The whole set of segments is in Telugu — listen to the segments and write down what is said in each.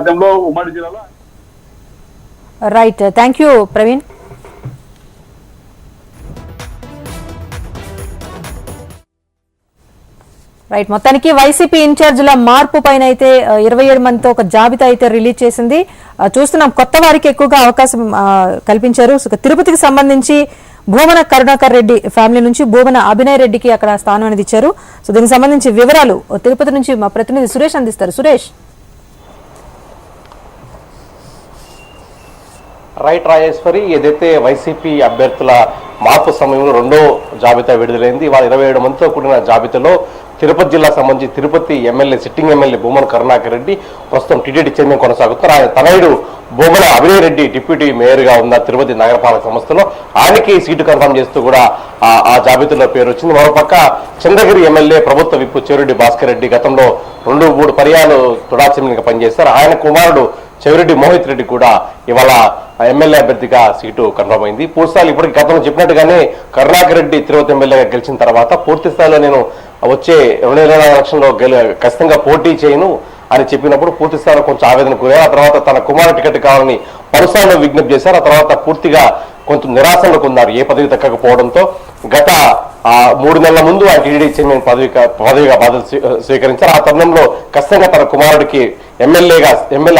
ఉమ్మడి జిల్లాలో. Right, thank you Praveen. Right, మొత్తానికి వైసీపీ ఇన్ఛార్జీల మార్పు పైన అయితే 27 మందితో ఒక జాబితా అయితే రిలీజ్ చేసింది. చూస్తున్నాం, కొత్త వారికి ఎక్కువగా అవకాశం కల్పించారు. తిరుపతికి సంబంధించి భూమన కరుణాకర్ రెడ్డి ఫ్యామిలీ నుంచి భూమన అభినయ్ రెడ్డికి అక్కడ స్థానం అనేది ఇచ్చారు. సో దీనికి సంబంధించి వివరాలు తిరుపతి నుంచి మా ప్రతినిధి సురేష్ అందిస్తారు. సురేష్. రైట్ రాజేశ్వరి, ఏదైతే వైసీపీ అభ్యర్థుల మార్పు సమయంలో రెండో జాబితా విడుదలైంది. ఇవాళ 27 మందితో కూడిన జాబితాలో తిరుపతి జిల్లా సంబంధించి Tirupati MLA sitting MLA Bhumana Karunakar Reddy ప్రస్తుతం టీటీడీ చైర్మన్ కొనసాగుతున్నారు. ఆయన తనయుడు భూమన అభినయ్ రెడ్డి డిప్యూటీ మేయర్గా ఉన్న తిరుపతి నగరపాలక సంస్థలో ఆయనకి సీటు కన్ఫర్మ్ చేస్తూ కూడా ఆ జాబితాలో పేరు వచ్చింది. మరోపక్క చంద్రగిరి ఎమ్మెల్యే ప్రభుత్వ విప్ చెవిరెడ్డి భాస్కర్ రెడ్డి గతంలో 2-3 పర్యాలు తుడా చైర్మన్గా పనిచేస్తారు. ఆయన కుమారుడు చెవిరెడ్డి మోహిత్ రెడ్డి కూడా ఇవాళ ఎమ్మెల్యే అభ్యర్థిగా సీటు కన్ఫర్మ్ అయింది. పూర్తిస్థాయిలో ఇప్పటికి గతంలో చెప్పినట్టుగానే కరుణాకర్ రెడ్డి తిరుపతి ఎమ్మెల్యేగా గెలిచిన తర్వాత పూర్తి స్థాయిలో నేను వచ్చే 2024 ఎలక్షన్లో ఖచ్చితంగా పోటీ చేయను అని చెప్పినప్పుడు పూర్తి స్థాయిలో కొంచెం ఆవేదన కోరారు. ఆ తర్వాత తన కుమారు టికెట్ కావాలని పలుసార్లు విజ్ఞప్తి చేశారు. ఆ తర్వాత పూర్తిగా కొంచెం నిరాశలోకి ఉన్నారు ఏ పదవి దక్కకపోవడంతో. గత 3 నెలల ముందు ఆయన టీడీడీ చైర్మన్ పదవిగా బాధ్యత స్వీకరించారు. ఆ తరుణంలో ఖచ్చితంగా తన కుమారుడికి ఎమ్మెల్యే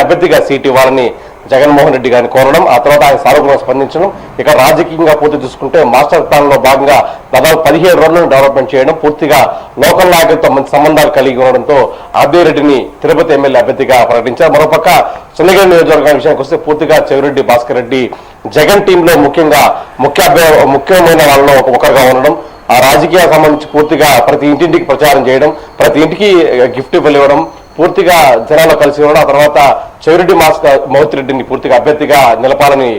అభ్యర్థిగా సీటు ఇవ్వాలని జగన్మోహన్ రెడ్డి గారిని కోరడం, ఆ తర్వాత ఆయన సానుకూలంగా స్పందించడం. ఇక రాజకీయంగా పూర్తి చూసుకుంటే మాస్టర్ ప్లాన్ లో భాగంగా దాదాపు 17 రోజులను డెవలప్మెంట్ చేయడం, పూర్తిగా లోకల్ నాయకులతో మంచి సంబంధాలు కలిగి ఉండడంతో అభినయ్ రెడ్డిని తిరుపతి ఎమ్మెల్యే అభ్యర్థిగా ప్రకటించారు. మరోపక్క చంద్రగిరి నియోజకవర్గం విషయానికి వస్తే పూర్తిగా చెవిరెడ్డి భాస్కర్ రెడ్డి జగన్ టీంలో ముఖ్యమైన వాళ్ళలో ఒకరుగా ఉండడం, ఆ రాజకీయాలకు సంబంధించి పూర్తిగా ప్రతి ఇంటింటికి ప్రచారం చేయడం, ప్రతి ఇంటికి గిఫ్ట్ ఇవ్వడం, పూర్తిగా జనాల్లో కలిసి ఉండడం, ఆ తర్వాత చెవిరెడ్డి మోహిత్ రెడ్డిని పూర్తిగా అభ్యర్థిగా నిలపాలని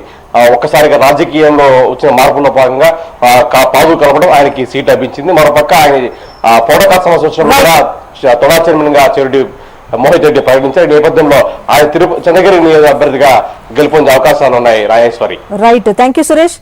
ఒక్కసారిగా రాజకీయంలో వచ్చిన మార్పుల్లో భాగంగా పాలు కలపడం, ఆయనకి సీట్ లభించింది. మరోపక్క ఆయన పౌరకాల సమస్య వచ్చినప్పుడు కూడా తొడా చైర్మన్ గా చెవిరెడ్డి మోహిత్ రెడ్డి ప్రకటించారు. ఈ నేపథ్యంలో ఆయన చంద్రగిరి నియోజక అభ్యర్థిగా గెలుపొందే అవకాశాలు ఉన్నాయి Rajeshwari. Right, thank you Suresh.